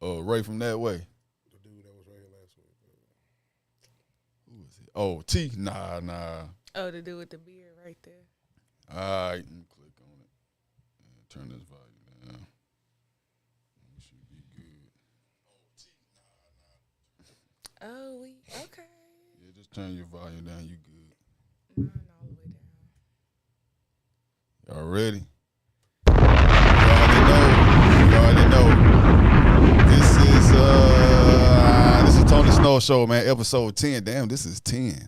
Ray from that way. The dude that was right here last week. Who is it? Oh, T. Nah. Oh, the dude with the beard right there. All right, let me click on it. And turn this volume down. We should be good. Oh, we okay. Yeah, just turn your volume down. You good? Mine all the way down. Y'all ready? You already know. This is Tony Snow Show, man. Episode 10. Damn, this is 10.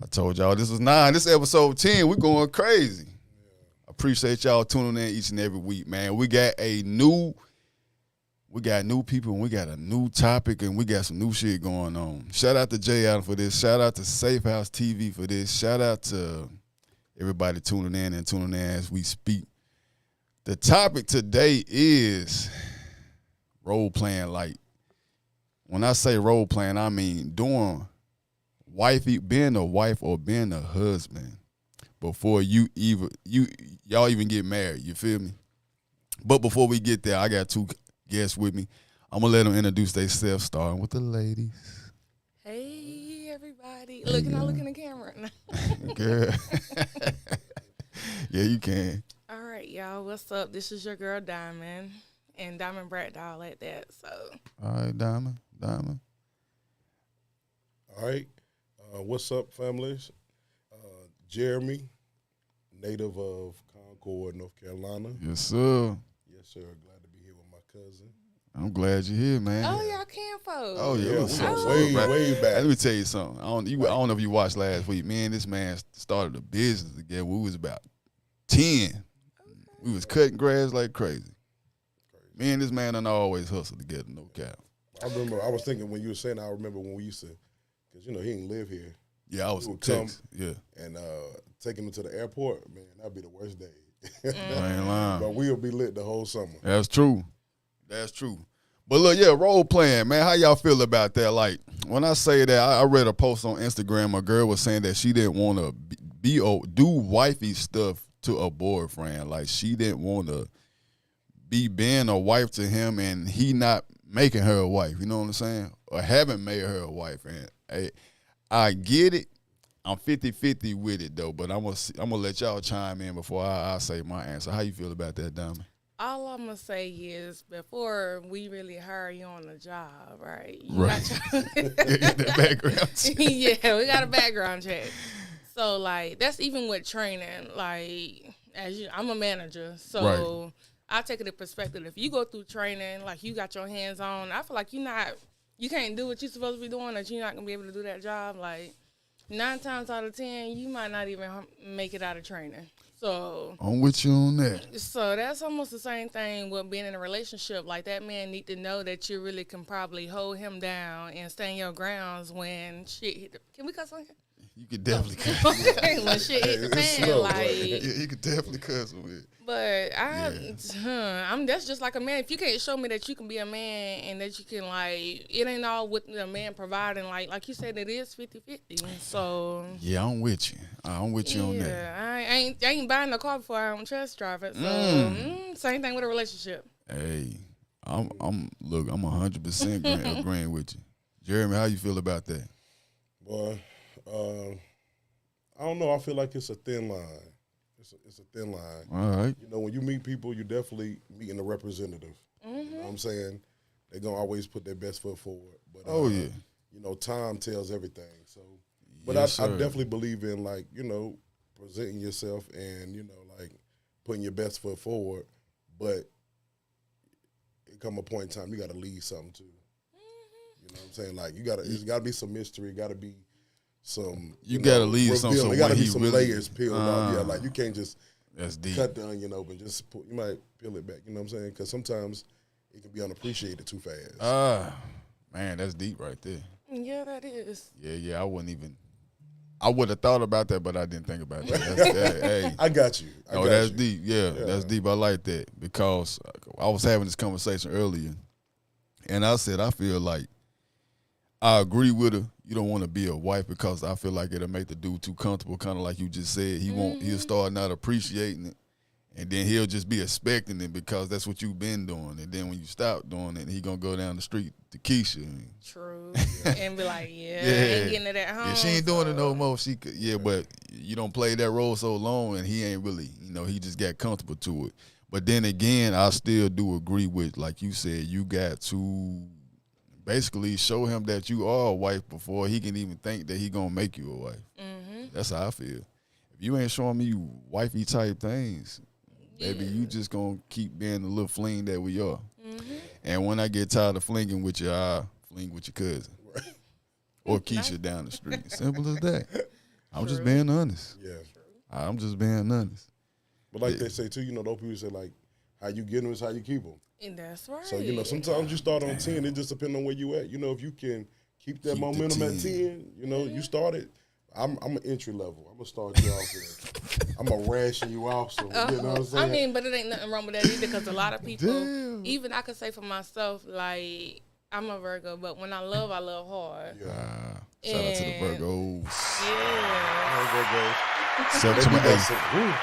I told y'all this was 9. This is episode 10. We're going crazy. Appreciate y'all tuning in each and every week, man. We got new people and we got a new topic and we got some new shit going on. Shout out to Jay Allen for this. Shout out to Safe House TV for this. Shout out to everybody tuning in as we speak. The topic today is role playing. Like, when I say role playing, I mean being a wife or being a husband before y'all even get married. You feel me? But before we get there, I got 2 guests with me. I'm gonna let them introduce themselves, starting with the ladies. Hey, everybody! Look in the camera. Girl, yeah, you can. All right, y'all. What's up? This is your girl Diamond, and Diamond Brat Doll at that. So. All right, Diamond. All right. What's up, families? Jeremy, native of Concord, North Carolina. Yes, sir. Yes, sir. Glad to be here with my cousin. I'm glad you're here, man. Oh, y'all can folks. Oh, yeah. What's up? Way back. Let me tell you something. I don't know if you watched last week. Me and this man started a business together. We was about 10. Okay. We was cutting grass like crazy. Me and this man done always hustle together, no cap. I remember, I was thinking when you were saying, I remember when we used to, because, he didn't live here. Yeah, I was in Texas. Yeah. And taking him to the airport, man, that'd be the worst day. I ain't lying. But we'll be lit the whole summer. That's true. But look, yeah, role playing, man. How y'all feel about that? Like, when I say that, I read a post on Instagram. A girl was saying that she didn't want to do wifey stuff to a boyfriend. Like, she didn't want to be being a wife to him and he not making her a wife. You know what I'm saying? Or haven't made her a wife. And I get it. I'm 50-50 with it, though. But I'm gonna let y'all chime in before I say my answer. How you feel about that, Diamond? All I'm going to say is before we really hire you on the job, right? Right. The background check. Yeah, we got a background check. So, like, that's even with training. Like, I'm a manager, so right. I take it in perspective. If you go through training, like, you got your hands on, I feel like you can't do what you're supposed to be doing, that you're not going to be able to do that job. Like, 9 times out of 10, you might not even make it out of training. So I'm with you on that. So that's almost the same thing with being in a relationship. Like, that man need to know that you really can probably hold him down and stand your grounds when shit hit the... Can we cuss on here? You could definitely cuss. When shit hit the fan, like... Yeah, you could definitely cuss on it. But that's just like a man. If you can't show me that you can be a man and that you can, like, it ain't all with the man providing. Like you said, it is 50-50. So yeah, I'm with you. I'm with you on that. Yeah, I ain't buying a car before I don't trust drive it. So same thing with a relationship. Hey, I'm 100% agreeing with you. Jeremy, how you feel about that? Boy, I don't know. I feel like it's a thin line. It's a thin line. All right. When you meet people, you definitely meeting a representative. Mm-hmm. You know what I'm saying? They're going to always put their best foot forward. But, time tells everything. So, but yes, I definitely believe in, like, presenting yourself and, like, putting your best foot forward. But it come a point in time, you got to leave something, too. Mm-hmm. You know what I'm saying? Like, it's got to be some mystery. Got to be some you gotta leave some there gotta be some really, layers peeled off. Yeah, like you can't just that's deep. Cut the onion open. You might peel it back. You know what I'm saying? Because sometimes it can be unappreciated too fast. Man, that's deep right there. Yeah, that is. Yeah. I would have thought about that, but I didn't think about that. Hey, I got you. That's deep. Yeah, that's deep. I like that because I was having this conversation earlier, and I said I feel like I agree with her. You don't want to be a wife because I feel like it'll make the dude too comfortable, kind of like you just said. He'll start not appreciating it, And then he'll just be expecting it because that's what you've been doing. And then when you stop doing it, he gonna go down the street to Keisha. True. And be like, I ain't getting it at home. Yeah, she ain't doing it no more. She could, but you don't play that role so long, and he ain't really, he just got comfortable to it. But then again, I still do agree with, like you said, you got to basically show him that you are a wife before he can even think that he gonna make you a wife. Mm-hmm. That's how I feel. If you ain't showing me wifey type things, baby, you just gonna keep being the little fling that we are. Mm-hmm. And when I get tired of flinging with you, I fling with your cousin. Right. Or Keisha down the street. Simple as that. I'm just being honest. Yeah. I'm just being honest. But like they say too, those people say like, how you get them is how you keep them. And that's right. So, sometimes you start on 10, it just depends on where you at. If you can keep that momentum at 10, you started. I'm an entry level. I'm gonna start you off with. I'm gonna ration you off. So you know what I'm saying. But it ain't nothing wrong with that either, because a lot of people, even I could say for myself, like I'm a Virgo, but when I love hard. Yeah. Shout out to the Virgos. Yeah. September 8th.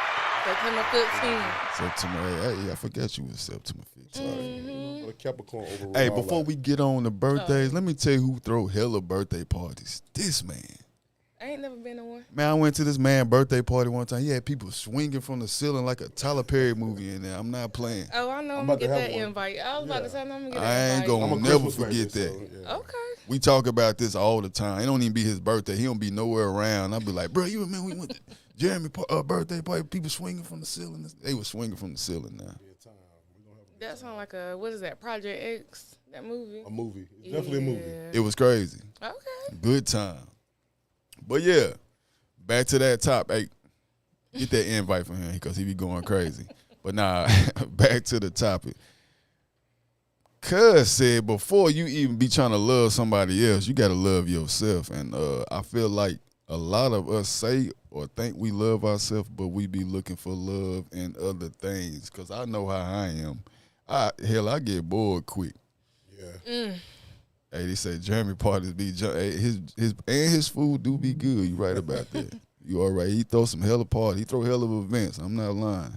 September 15th. September 8th. Hey, I forgot you was September 15th. Mm-hmm. Capricorn over. Hey, before we get on the birthdays, let me tell you who throw hella birthday parties. This man. I ain't never been to one. Man, I went to this man's birthday party one time. He had people swinging from the ceiling like a Tyler Perry movie in there. I'm not playing. Oh, I know. I'm going to get that invite. I was about to say, I'm going to get that invite. I ain't going to never forget that. So, okay. We talk about this all the time. It don't even be his birthday. He don't be nowhere around. I'll be like, bro, you remember we went to Jeremy's birthday party? People swinging from the ceiling. They were swinging from the ceiling now. That sounds like what is that, Project X, that movie? A movie. It's definitely a movie. It was crazy. Okay. Good time. But yeah. Back to that top. Hey, get that invite from him because he be going crazy. But nah, back to the topic. Cuz said before you even be trying to love somebody else, you got to love yourself. And I feel like a lot of us say or think we love ourselves, but we be looking for love in other things. Because I know how I am. I get bored quick. Yeah. Hey, they say Jeremy parties be his food do be good. You right about that. You all right? He throw some hella party. He throw hella events. I'm not lying.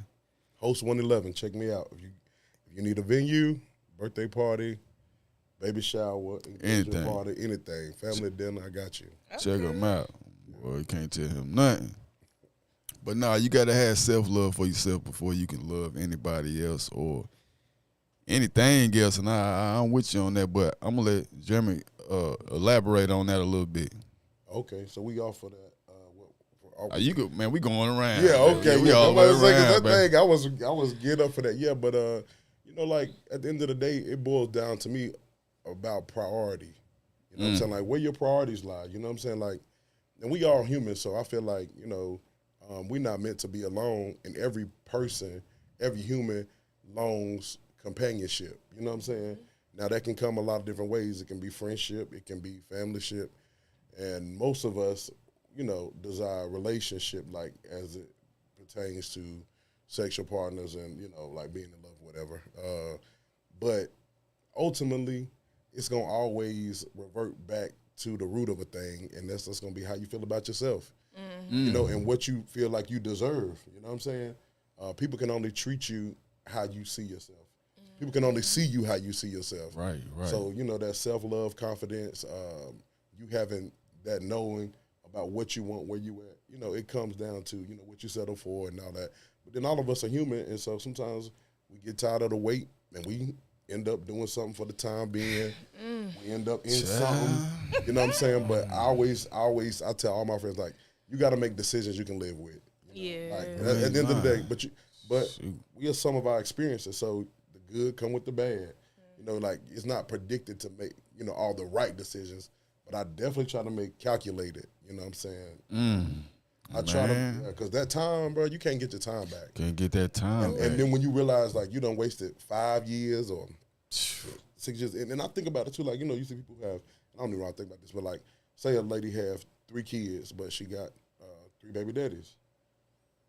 Host 111. Check me out. If you need a venue, birthday party, baby shower, engagement party, anything, family dinner, I got you. Okay. Check him out. Boy, you can't tell him nothing. But nah, you gotta have self-love for yourself before you can love anybody else or anything else, and I'm with you on that, but I'm going to let Jeremy elaborate on that a little bit. Okay, so we off for that. You go, man, we going around. Yeah, okay. We all the way around, that thing, I was geared up for that. Yeah, but, like, at the end of the day, it boils down to me about priority. You know what I'm saying? Like, where your priorities lie. You know what I'm saying? Like, and we all human, so I feel like, we're not meant to be alone, and every person, every human longs companionship, you know what I'm saying? Now that can come a lot of different ways. It can be friendship, it can be familyship, and most of us, desire relationship, like as it pertains to sexual partners and like being in love, whatever. But ultimately, it's gonna always revert back to the root of a thing, and that's gonna be how you feel about yourself, and what you feel like you deserve. You know what I'm saying? People can only treat you how you see yourself. People can only see you how you see yourself. Right. So, that self-love, confidence, you having that knowing about what you want, where you at, it comes down to, what you settle for and all that. But then all of us are human, and so sometimes we get tired of the wait, and we end up doing something for the time being. We end up in something, you know what I'm saying? But I tell all my friends, like, you got to make decisions you can live with. Yeah. Like, at the end of the day, but we are some of our experiences, so the good come with the bad. Like, it's not predicted to make, all the right decisions, but I definitely try to make calculated, you know what I'm saying? I try to, because that time, bro, you can't get your time back. Can't get that time back. And then when you realize, like, you done wasted 5 years or 6 years, and I think about it too, like, you see people who have, I don't even want to think about this, but like, say a lady have 3 kids, but she got 3 baby daddies.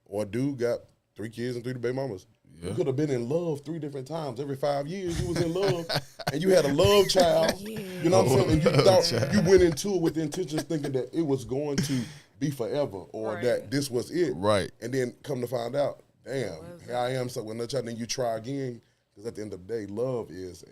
Or a dude got 3 kids and 3 baby mamas. Yeah. You could have been in love 3 different times. Every 5 years you was in love, and you had a love child. Yeah. You know what I'm saying? And you thought you went into it with the intentions thinking that it was going to be forever or that this was it. Right. And then come to find out damn, here I am. So when then you try again, because at the end of the day, love is a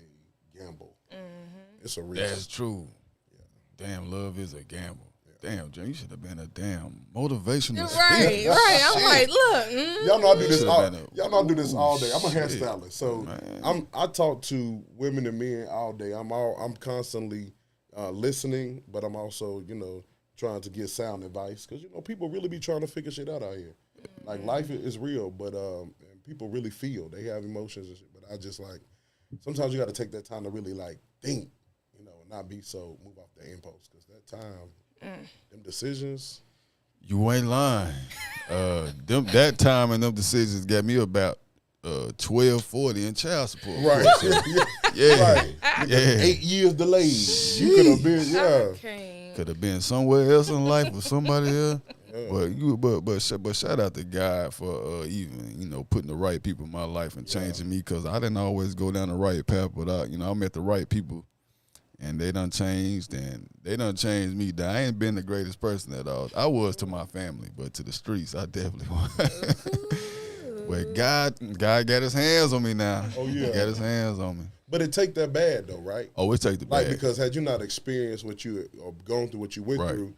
gamble. Mm-hmm. It's a risk. That's true. Yeah. Damn, love is a gamble. Damn, Jay, you should have been a damn motivational speaker. Right. I'm like, look. Y'all know I do this. Y'all know I do this all day. I'm a hairstylist, so I talk to women and men all day. I'm constantly listening, but I'm also trying to get sound advice because people really be trying to figure shit out here. Like life is real, but and people really feel they have emotions and shit. But I just like sometimes you got to take that time to really like think, and not be so move off the impulse because that time. Them decisions. You ain't lying. That time and them decisions got me about $12.40 in child support. Right. So, yeah. Right. Yeah. 8 years delayed. You could have been Could have been somewhere else in life with somebody else. Yeah. But shout out to God for even putting the right people in my life and changing me because I didn't always go down the right path, but I met the right people. And they done changed, and they done changed me. I ain't been the greatest person at all. I was to my family, but to the streets, I definitely was. But God got his hands on me now. Oh, yeah. He got his hands on me. But it take that bad, though, right? Oh, it take the bad. Like, because had you not experienced or gone through what you went through,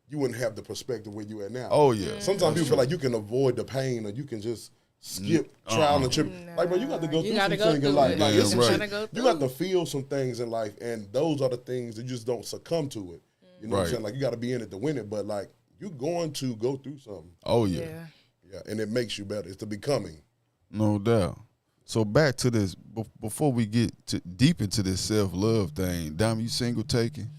you wouldn't have the perspective where you at now. Oh, yeah. Sometimes people feel like you can avoid the pain or you can just skip trial and trip. Like, bro, you got to go through some things in life. Like, you got to feel some things in life, and those are the things that you just don't succumb to it. You know what I'm saying? Like, you got to be in it to win it, but, like, you're going to go through something. Oh, yeah. Yeah, and it makes you better. It's the becoming. No doubt. So back to this, before we get deep into this self-love thing, Dom, you single taking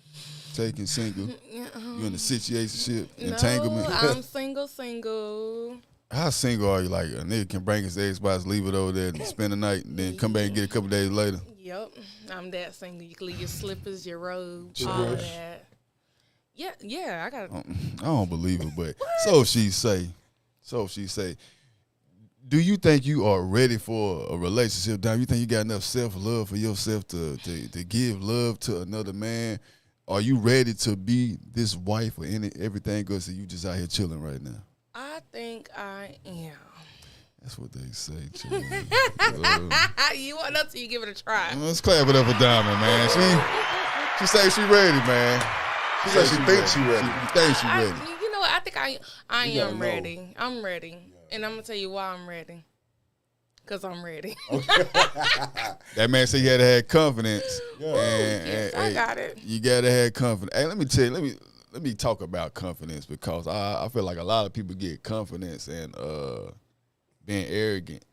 single? You in a situationship, entanglement? No, I'm single. How single are you? Like a nigga can bring his Xbox, leave it over there, and spend the night, and then come back and get a couple days later. Yep, I'm that single. You can leave your slippers, your robe, all that. Yeah, I got. I don't believe it, but so she say. Do you think you are ready for a relationship? Dom, you think you got enough self-love for yourself to give love to another man? Are you ready to be this wife or everything good? So you just out here chilling right now? I think I am. That's what they say, too. You want up till you give it a try. Let's clap it up for Diamond, man. She say she ready, man. She said she thinks she ready. She thinks she ready. You know what? I think I am ready. I'm ready. And I'm going to tell you why I'm ready. Because I'm ready. Okay. That man said you had to have confidence. Yeah. Yes, I got it. You got to have confidence. Hey, let me tell you, let me talk about confidence because I feel like a lot of people get confidence and being arrogant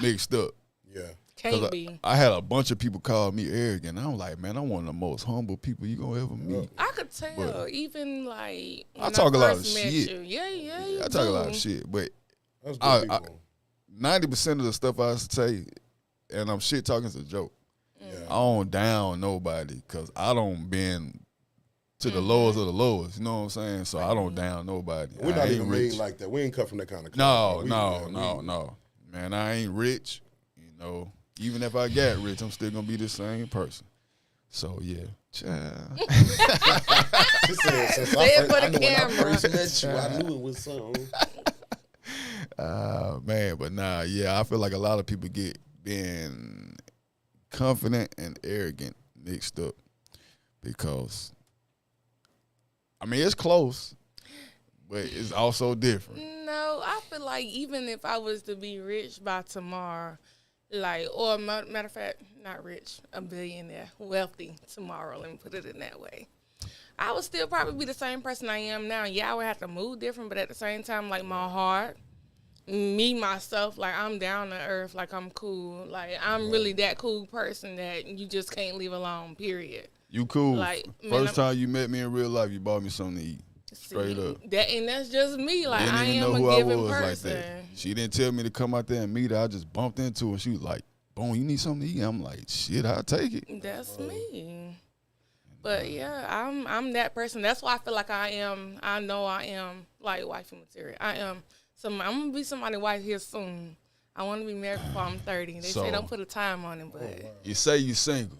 mixed up. Yeah. Can't be. I had a bunch of people call me arrogant. I'm like, man, I'm one of the most humble people you gonna ever meet. I could tell, even like when I talk a lot of shit. You. Yeah, I talk a lot of shit, but 90% of the stuff I say, and I'm shit talking, is a joke. Yeah. I don't down nobody because I don't bend to the lowest of the lowest. You know what I'm saying? So I don't down nobody. We're not even rich. made like that. We ain't cut from that kind of country. No. Man, I ain't rich. Even if I got rich, I'm still gonna be the same person. So yeah, child. I knew it was something. Man, but nah, yeah, I feel like a lot of people get being confident and arrogant mixed up because, I mean, it's close, but it's also different. No, I feel like even if I was to be rich by tomorrow, or matter of fact, not rich, a billionaire, wealthy tomorrow, let me put it in that way, I would still probably be the same person I am now. Yeah, I would have to move different, but at the same time, like my heart, me, myself, like I'm down to earth, like I'm cool. Like I'm really that cool person that you just can't leave alone, period. You cool. Like first time you met me in real life, you bought me something to eat. Straight up. That's just me. Like I am a giving person. Like that. She didn't tell me to come out there and meet her. I just bumped into her. She was like, "Boom, you need something to eat?" I'm like, "Shit, I'll take it." That's me. But yeah, I'm that person. That's why I feel like I am. I know I am like wifey material. I am. I'm gonna be somebody's wife here soon. I want to be married before I'm 30. They say don't put a time on it, but you say you single.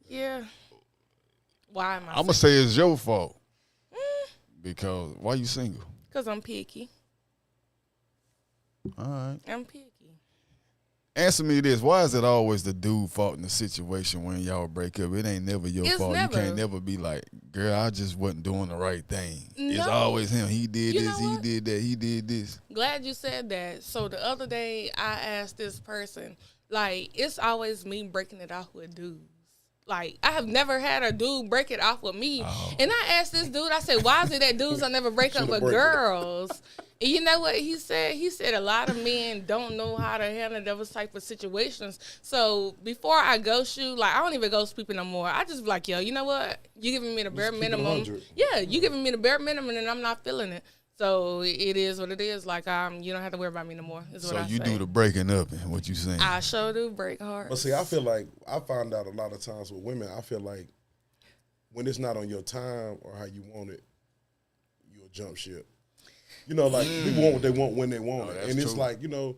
Yeah. Why am I? I'm gonna say it's your fault. Because why you single? Because I'm picky. All right. I'm picky. Answer me this. Why is it always the dude fault in the situation when y'all break up? It ain't never your fault. Never. You can't never be like, girl, I just wasn't doing the right thing. No. It's always him. He did this, he did that, he did this. Glad you said that. So the other day I asked this person, like, it's always me breaking it off with dudes. Like, I have never had a dude break it off with me. Oh. And I asked this dude, I said, why is it that dudes don't never break up with girls? And you know what he said? He said a lot of men don't know how to handle those type of situations. So before I ghost you, like, I don't even ghost people no more. I just be like, yo, you know what? You giving me the bare minimum. Yeah, you giving me the bare minimum and I'm not feeling it. So it is what it is. Like, you don't have to worry about me no more. Is what I say. So you do the breaking up and what you saying? I sure do break hard. But see, I feel like I find out a lot of times with women, I feel like when it's not on your time or how you want it, you'll jump ship. You know, like people want what they want when they want it. And it's like, you know,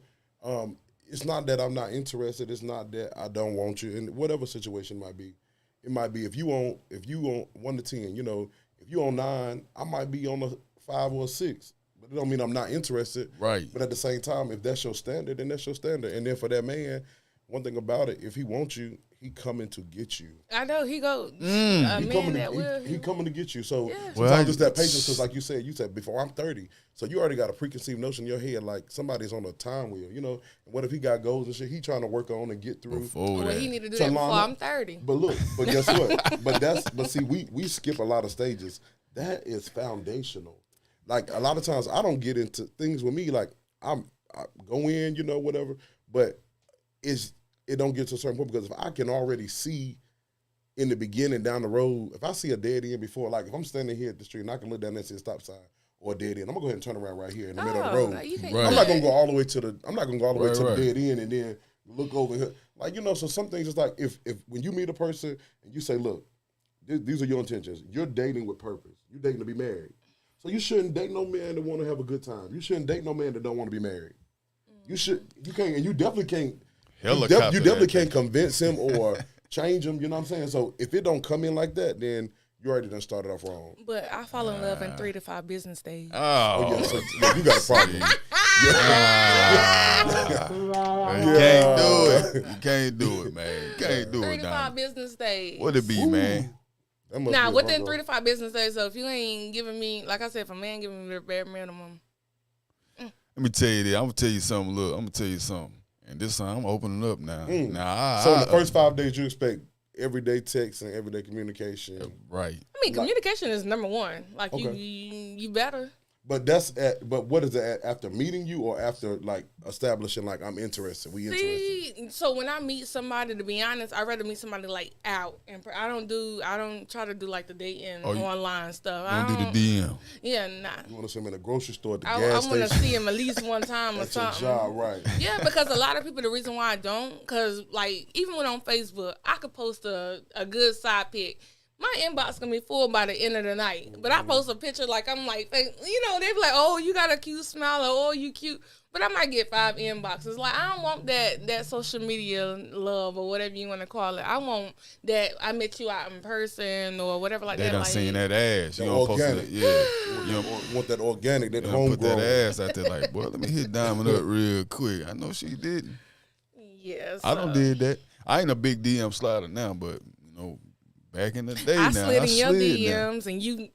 it's not that I'm not interested. It's not that I don't want you. In whatever situation might be. It might be if you on 1 to 10, you know, if you on 9, I might be on a 5 or a 6. But it don't mean I'm not interested. Right. But at the same time, if that's your standard, then that's your standard. And then for that man, one thing about it, if he wants you, he coming to get you. I know he go. He coming to get you. So sometimes it's that patience, because like you said before, I'm 30. So you already got a preconceived notion in your head, like somebody's on a time wheel, you know. And what if he got goals and shit? He trying to work on and get through. He need to do that before I'm 30. But look, but guess what? but see, we skip a lot of stages. That is foundational. Like a lot of times, I don't get into things with me. Like I go in, you know, whatever. But it don't get to a certain point, because if I can already see in the beginning down the road, if I see a dead end before, like if I'm standing here at the street and I can look down there and see a stop sign or a dead end, I'm gonna go ahead and turn around right here in the middle of the road. Right. I'm not gonna go all the way to the the dead end and then look over here. Like, you know, so some things is like if when you meet a person and you say, look, these are your intentions. You're dating with purpose. You're dating to be married. So you shouldn't date no man that want to have a good time. You shouldn't date no man that don't want to be married. You definitely can't. You definitely can't convince him or change him. You know what I'm saying? So if it don't come in like that, then you already done started off wrong. But I fall in love in 3 to 5 business days. Oh yeah, so you got a problem. You can't do it. You can't do it, man. You can't do it. 3 to 5 business days. What it be, man? Now, within 3 to 5 business days, so if you ain't giving me, like I said, if a man giving me the bare minimum. Let me tell you this. I'm going to tell you something. Look, I'm going to tell you something. And this time I'm opening up now. So in the first 5 days, you expect everyday text and everyday communication. Right. I mean, communication is number one. Like, you better. But what is it after meeting you or after like establishing like I'm interested? Interested. So when I meet somebody, to be honest, I'd rather meet somebody like out, and I don't try to do like the dating online stuff. I don't do the DM. Yeah, nah. You want to see him in a grocery store, at the gas station. I want to see him at least one time or something. Your job, right? Yeah, because a lot of people, the reason why I don't, because like even when on Facebook, I could post a good side pic. My inbox gonna be full by the end of the night. But I post a picture like I'm like, you know, they be like, oh, you got a cute smile, or oh, you cute. But I might get 5 inboxes. Like, I don't want that social media love or whatever you want to call it. I want that I met you out in person or whatever like that. They done like, seen that ass. You don't post it. Yeah. You don't want that organic, that homegrown. Put that ass out there like, boy, let me hit Diamond up real quick. I know she didn't. Yes. I don't did that. I ain't a big DM slider now, but, you know, back in the day, I slid in your DMs and you,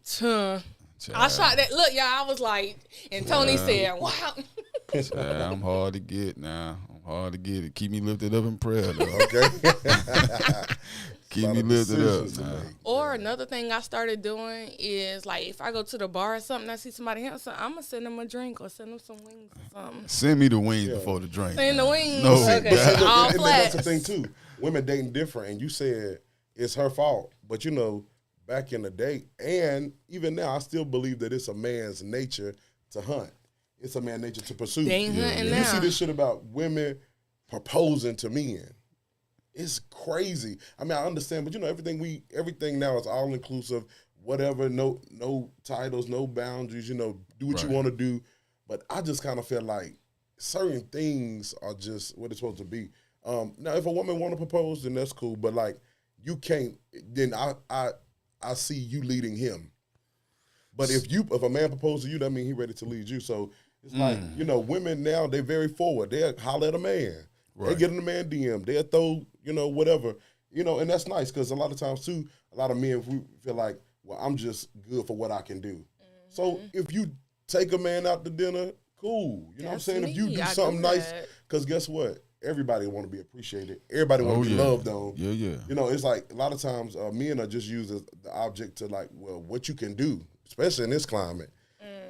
I shot that. Look, y'all, I was like, and Tony said, wow. I'm hard to get now. I'm hard to get it. Keep me lifted up in prayer, though. Okay. Keep me lifted up. Or another thing I started doing is, like, if I go to the bar or something, I see somebody handsome, I'm going to send them a drink or send them some wings or something. Send me the wings before the drink. Send the wings. No. Okay. All flats. That's the thing, too. Women dating different, and you said it's her fault. But, you know, back in the day, and even now, I still believe that it's a man's nature to hunt. It's a man's nature to pursue. You see this shit about women proposing to men. It's crazy. I mean, I understand, but you know, everything now is all inclusive. Whatever, no titles, no boundaries. You know, do what you want to do. But I just kind of feel like certain things are just what it's supposed to be. Now, if a woman want to propose, then that's cool. But like, you can't. Then I see you leading him. But if a man proposes to you, that means he ready to lead you. So It's like, you know, women now, they're very forward. They'll holler at a man. Right. They get in the man DM. They'll throw, you know, whatever. You know, and that's nice because a lot of times, too, a lot of men we feel like, well, I'm just good for what I can do. So if you take a man out to dinner, cool. You know what I'm saying? If you do something nice, because guess what? Everybody want to be appreciated. Everybody want to be loved on. Yeah, yeah. You know, it's like a lot of times men are just used as the object to like, well, what you can do, especially in this climate.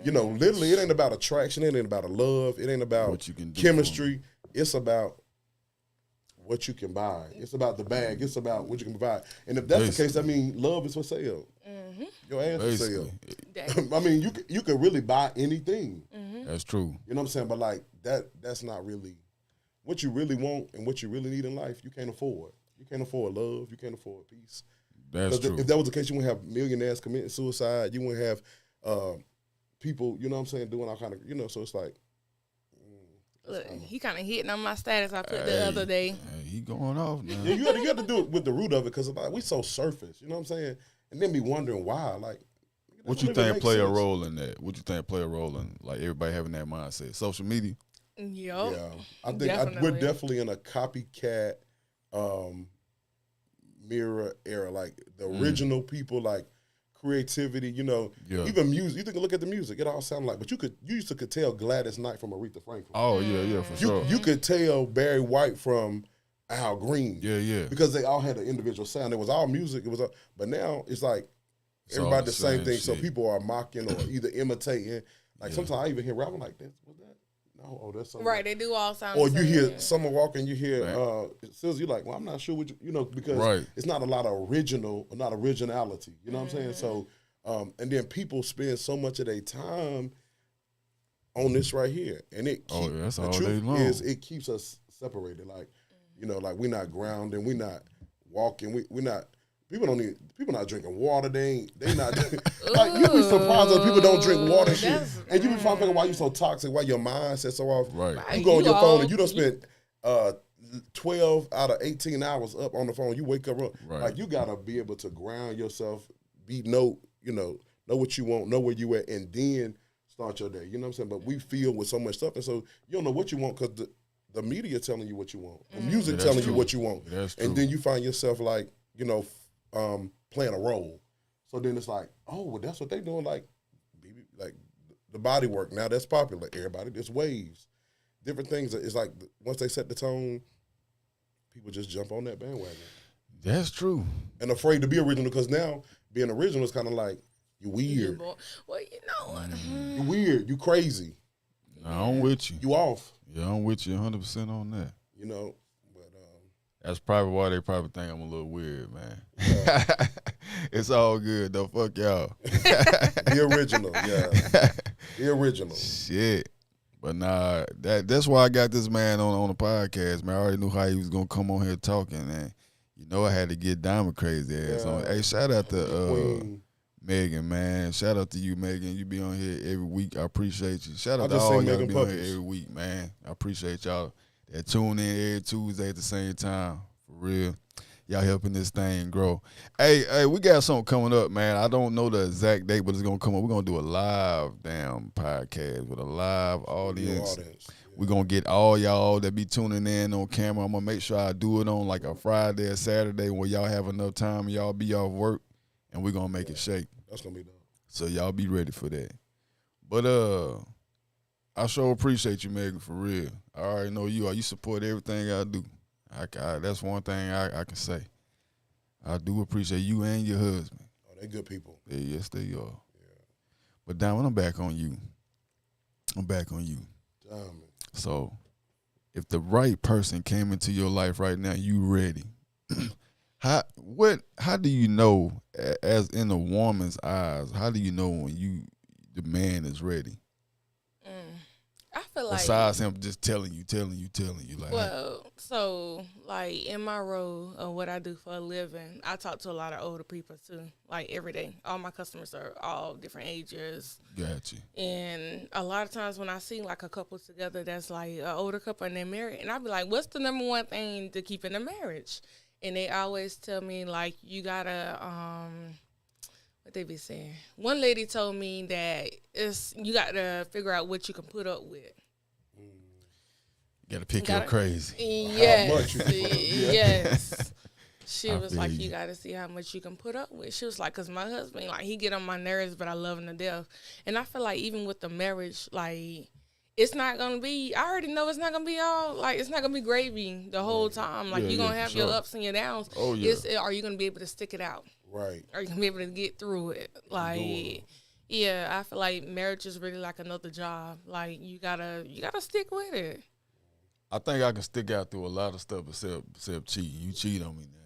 You know, literally, it ain't about attraction. It ain't about a love. It ain't about what you can do chemistry. It's about what you can buy. It's about the bag. It's about what you can provide. And if that's the case, I mean, love is for sale. Your ass for sale. I mean, you can really buy anything. That's true. You know what I'm saying? But like that's not really what you really want and what you really need in life. You can't afford. You can't afford love. You can't afford peace. That's true. If that was the case, you wouldn't have millionaires committing suicide. You wouldn't have people, you know what I'm saying, doing all kind of, you know, so it's like. Look, he kind of hitting on my status I put the other day. He going off now. Yeah, you have to do it with the root of it because like, we so surface, you know what I'm saying? And then be wondering why. Like, what you think play a role in that? What you think play a role in, like, everybody having that mindset? Social media? Yep. Yeah. I think we're definitely in a copycat mirror era. Like, the original people, like, creativity, you know, even music. You can look at the music; it all sounded like. But you used to tell Gladys Knight from Aretha Franklin. Oh yeah, for sure. You could tell Barry White from Al Green. Yeah. Because they all had an individual sound. It was all music. It was, but now it's like everybody the same thing. Shit. So people are mocking or either imitating. Like sometimes I even hear rapping like this. What's that? No, that's something. Right, they do all sound. Or you hear Summer Walker and you hear Sills, you're like, well, I'm not sure what you know, because it's not a lot of originality. You know what I'm saying? So, and then people spend so much of their time on this right here, and the truth is, it keeps us separated. Like, you know, like we're not grounded, we're not walking, we're not. People not drinking water. They not. Like, you be surprised that people don't drink water and shit. And you be thinking why you so toxic, why your mindset so off. Right. You go on your phone and you done spent 12 out of 18 hours up on the phone. You wake up, like you gotta be able to ground yourself, know what you want, know where you at, and then start your day. You know what I'm saying? But we feel with so much stuff, and so you don't know what you want because the media telling you what you want, the music telling you what you want, and then you find yourself like, you know, playing a role. So then it's like, oh, well, that's what they doing. Like the body work now, that's popular. Everybody, there's waves, different things. It's like once they set the tone, people just jump on that bandwagon. That's true. And afraid to be original because now being original is kind of like you weird. Well, you know what? You weird. You crazy. I'm with you. You off. Yeah, I'm with you 100% on that. You know. That's probably why they probably think I'm a little weird, man. Yeah. It's all good, though. Fuck y'all. The original, yeah. The original. Shit. But nah, that's why I got this man on the podcast, man. I already knew how he was going to come on here talking, and you know I had to get Diamond crazy ass on. Hey, shout out to Megan, man. Shout out to you, Megan. You be on here every week. I appreciate you. Shout out to all y'all be on here every week, man. I appreciate y'all that tune in every Tuesday at the same time. For real. Y'all helping this thing grow. Hey, we got something coming up, man. I don't know the exact date, but it's going to come up. We're going to do a live podcast with a live audience. We're going to get all y'all that be tuning in on camera. I'm going to make sure I do it on like a Friday or Saturday where y'all have enough time and y'all be off work, and we're going to make it shake. That's going to be done. So y'all be ready for that. But I sure appreciate you, Megan, for real. I already know you are. You support everything I do. That's one thing I can say. I do appreciate you and your husband. Oh, they're good people. Yes, they are. Yeah. But Diamond, I'm back on you. Diamond. So, if the right person came into your life right now, you ready? How do you know, as in a woman's eyes, how do you know when the man is ready? I feel like besides him just telling you like. Well, so like in my role of what I do for a living, I talk to a lot of older people too, like every day. All my customers are all different ages. Gotcha. And a lot of times when I see like a couple together that's like an older couple and they're married, and I be like, what's the number one thing to keep in a marriage? And they always tell me like, you gotta what they be saying. One lady told me that you got to figure out what you can put up with. You got to pick your crazy. Yes, yes. She was like, you got to see how much you can put up with. She was like, because my husband, like, he get on my nerves, but I love him to death. And I feel like even with the marriage, like, it's not going to be, I already know it's not going to be all, like, it's not going to be gravy the whole time. Like, you're going to have your ups and your downs. Oh, yeah. Are you going to be able to stick it out? Right. Are you going to be able to get through it? Like, yeah, I feel like marriage is really like another job. Like, you gotta stick with it. I think I can stick out through a lot of stuff except cheating. You cheat on me now.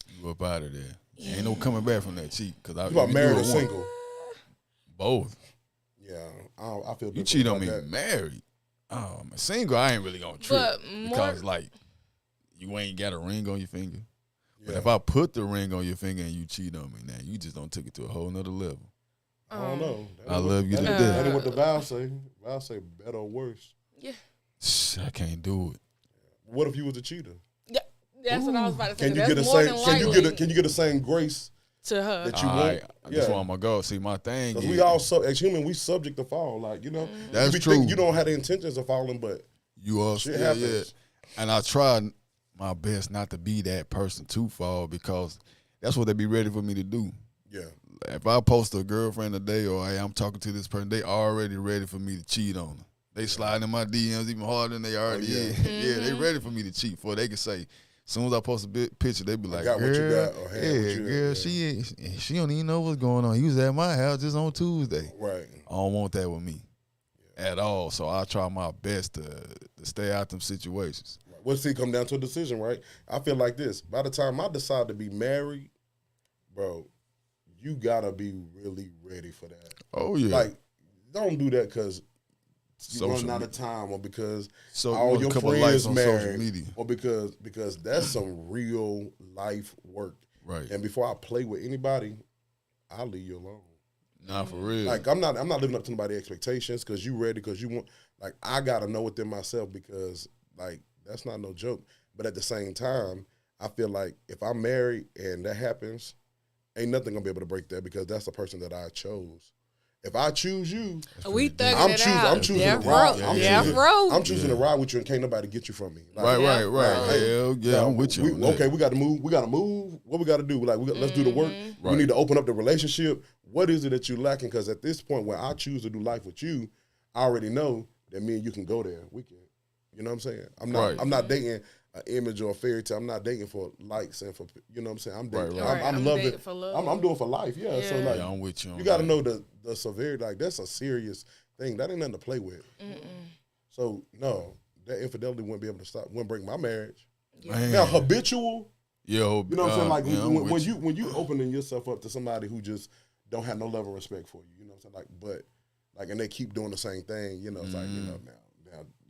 You up out of there. Yeah. Ain't no coming back from that cheat. You about married or single? Both. Yeah, I feel you cheat on me married. Oh, man, single, I ain't really gonna trip because like you ain't got a ring on your finger. Yeah. But if I put the ring on your finger and you cheat on me, now you just don't take it to a whole nother level. I don't know. I love you to death. That ain't what the vow say. Vow say better or worse. Yeah. I can't do it. What if you was a cheater? Yeah, that's what I was about to say. Can you get the same? Can you get the same grace to her that you want? That's where I'm gonna go. See, my thing because we all as human, we subject to fall. Like that's true. You don't have the intentions of falling, but you are shit happens. And I try my best not to be that person to fall because that's what they be ready for me to do. Yeah. If I post a girlfriend today or hey, I'm talking to this person, they already ready for me to cheat on them. They slide in my DMs even harder than they already is. Yeah, they ready for me to cheat for. They can say, as soon as I post a picture, they be like, got what you got or girl, she don't even know what's going on. He was at my house just on Tuesday. Right. I don't want that with me at all. So I try my best to stay out them situations. Well, see, come down to a decision, right? I feel like this. By the time I decide to be married, bro, you gotta be really ready for that. Oh yeah. Like, don't do that because you run out of time or because all your friends married or because that's some real life work. Right. And before I play with anybody, I'll leave you alone. Nah, for real. Like I'm not living up to nobody's expectations because you ready because you want. Like I gotta know within myself because like that's not no joke. But at the same time, I feel like if I'm married and that happens, ain't nothing gonna be able to break that because that's the person that I chose. If I choose you, I'm choosing to ride. I'm choosing to ride with you, and can't nobody get you from me. Like, right. Hell yeah, I'm with you. Okay, we got to move. What we got to do? Like, let's do the work. Right. We need to open up the relationship. What is it that you're lacking? Because at this point, when I choose to do life with you, I already know that me and you can go there. We can. You know what I'm saying? I'm not dating an image or a fairy tale. I'm not dating for likes and for you know what I'm saying. I'm dating. I'm loving. I'm doing for life. Yeah. So like, I'm with you. You got to know the severity. Like that's a serious thing. That ain't nothing to play with. So no, that infidelity wouldn't be able to stop. Wouldn't break my marriage. Yeah. Now habitual. Yeah. You know what I'm saying? Like when you opening yourself up to somebody who just don't have no level of respect for you. You know what I'm saying? Like and they keep doing the same thing. You know, it's like now.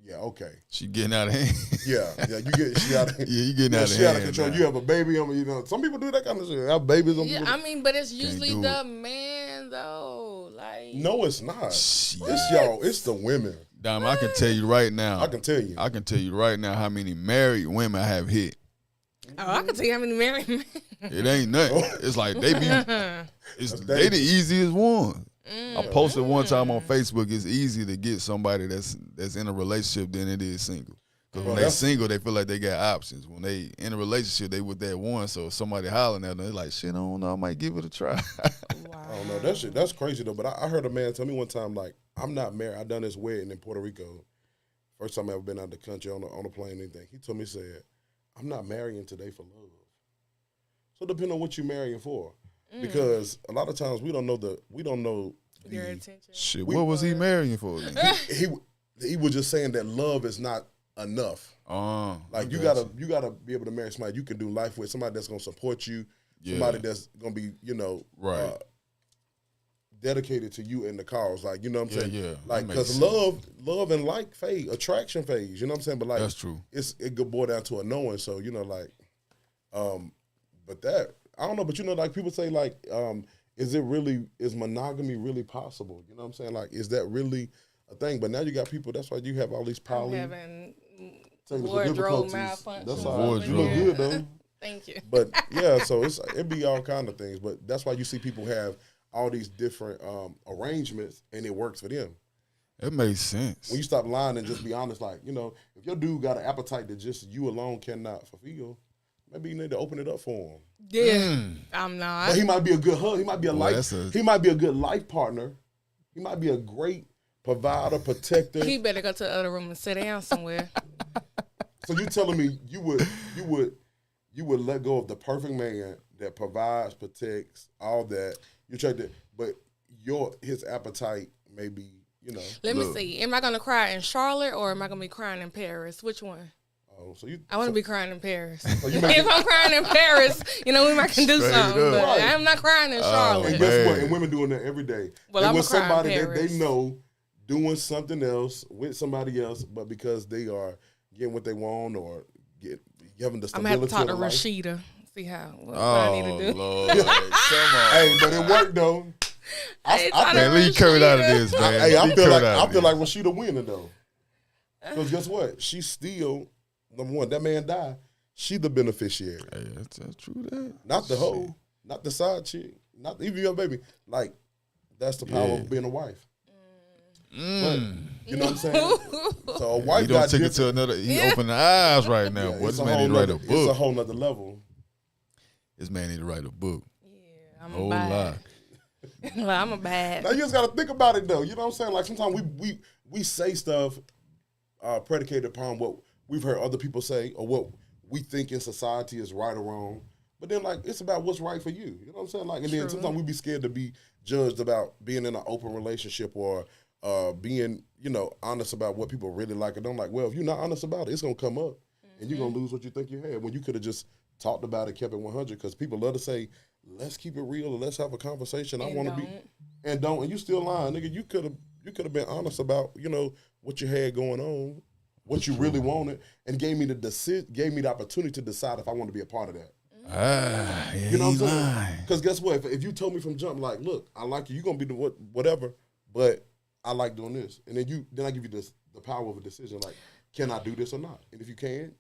Yeah, okay. She getting out of hand. You getting out of hand. Yeah, you getting out of hand. She out of control. Now. You have a baby on me, you know. Some people do that kind of shit. Have babies on people. I mean, but it's usually the man though. Like no, it's not. It's y'all. It's the women. Dom, I can tell you right now. I can tell you right now how many married women I have hit. Oh, I can tell you how many married men. It ain't nothing. It's like they the easiest one. I posted one time on Facebook. It's easier to get somebody that's in a relationship than it is single. Because when they single, they feel like they got options. When they in a relationship, they with that one. So if somebody hollering at them, they're like, shit, I don't know, I might give it a try. Wow. I don't know. That's crazy though. But I heard a man tell me one time, like, I'm not married. I done this wedding in Puerto Rico. First time I ever been out of the country on a plane and anything. He told me, said, I'm not marrying today for love. So depending on what you're marrying for. Because a lot of times we don't know your intention. Shit, what was he marrying for? he was just saying that love is not enough. Like you gotta be able to marry somebody you can do life with, somebody that's gonna support you, somebody that's gonna be dedicated to you in the cause. Like you know what I'm saying? Yeah. Like because love and like fade, attraction phase. You know what I'm saying? But like that's true. It could boil down to a knowing. So you know like, but that. I don't know, but you know, like people say, like, is monogamy really possible? You know what I'm saying? Like, is that really a thing? But now you got people. That's why you have all these poly. Having wardrobe malfunction. That's all. You look good though. Thank you. But yeah, so it be all kind of things. But that's why you see people have all these different arrangements, and it works for them. It makes sense. When you stop lying and just be honest, like, you know, if your dude got an appetite that just you alone cannot fulfill, maybe you need to open it up for him. Yeah, I'm not. But he might be a good hug. He might be he might be a good life partner. He might be a great provider, protector. He better go to the other room and sit down somewhere. So you telling me you would let go of the perfect man that provides, protects, all that. You try to, but his appetite may be, you know. Let me see. Am I gonna cry in Charlotte or am I gonna be crying in Paris? Which one? Oh, I want to be crying in Paris. If I'm crying in Paris, you know, we might can do something. But right. I'm not crying in Charlotte. And guess what? And women doing that every day. Well, I'm with somebody that they know doing something else with somebody else, but because they are getting what they want or having the stability. I'm gonna have to talk to Rashida. See what I need to do. Lord. Come on. Hey, but it worked though. Man, leave Kurt out of this, man. Hey, I feel like Rashida winning though. Because guess what? She's still number one. That man died. She the beneficiary. Hey, that's true. That not the hoe, not the side chick, not even your baby. Like that's the power of being a wife. But, you know what I'm saying? So a wife he don't take it to another. He opened the eyes right now. Yeah, this man need to write a book. It's a whole nother level. This man need to write a book. Yeah, I'm a bad. Well, I'm a bad. Now you just gotta think about it though. You know what I'm saying? Like sometimes we say stuff predicated upon what we've heard other people say or what we think in society is right or wrong. But then like it's about what's right for you. You know what I'm saying? Like and then sometimes we be scared to be judged about being in an open relationship or being, you know, honest about what people really like and don't like. Well, if you're not honest about it, it's gonna come up, and you're gonna lose what you think you had when you could have just talked about it, kept it 100. Because people love to say, "Let's keep it real, or let's have a conversation." I want to be, and you still lying, nigga. You could have been honest about, you know, what you had going on, what you really wanted, and gave me the opportunity to decide if I want to be a part of that. You know what I'm saying? Because guess what? If you told me from jump, like, look, I like you, you're gonna be the whatever, but I like doing this, and then I give you the power of a decision. Like, can I do this or not? And if you can,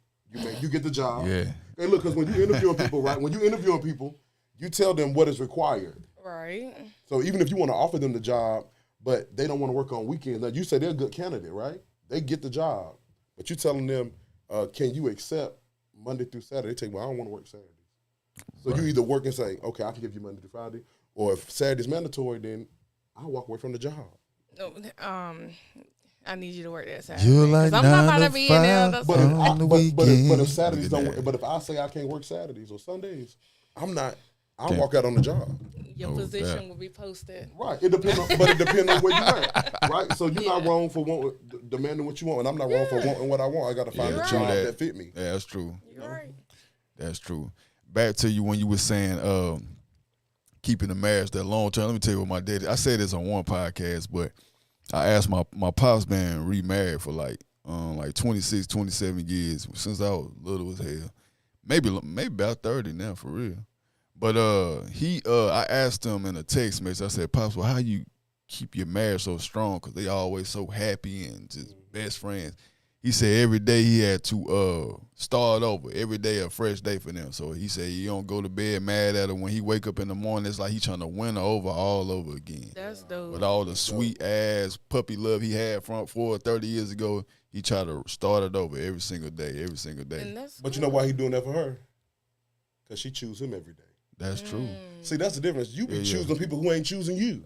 you get the job. Yeah. And look, because when you interviewing people, right? When you interviewing people, you tell them what is required. Right. So even if you want to offer them the job, but they don't want to work on weekends, now you say they're a good candidate, right? They get the job, but you telling them, can you accept Monday through Saturday? They take, well, I don't want to work Saturdays. So you either work and say, okay, I can give you Monday through Friday, or if Saturday's mandatory, then I'll walk away from the job. I need you to work that Saturday. You're like I'm not about to be in there. But if Saturdays don't, but if I say I can't work Saturdays or Sundays, I'll walk out on the job. Your position will be posted. Right. It depends on where you're at. Right. So you're not wrong for demanding what you want, and I'm not wrong for wanting what I want. I got to find a job that fit me. Yeah, that's true. You're right. That's true. Back to you when you were saying keeping the marriage that long term. Let me tell you what my daddy. I said this on one podcast, but I asked my pops been remarried for like 26, 27 years since I was little as hell. Maybe about 30 now for real. But I asked him in a text message. I said, "Pops, well, how you keep your marriage so strong? Because they always so happy and just best friends." He said every day he had to start over. Every day a fresh day for them. So he said he don't go to bed mad at her. When he wake up in the morning, it's like he trying to win her over all over again. That's dope. With all the sweet ass puppy love he had from 30 years ago, he tried to start it over every single day. But you know why he doing that for her? Because she choose him every day. That's true. See, that's the difference. You be choosing people who ain't choosing you.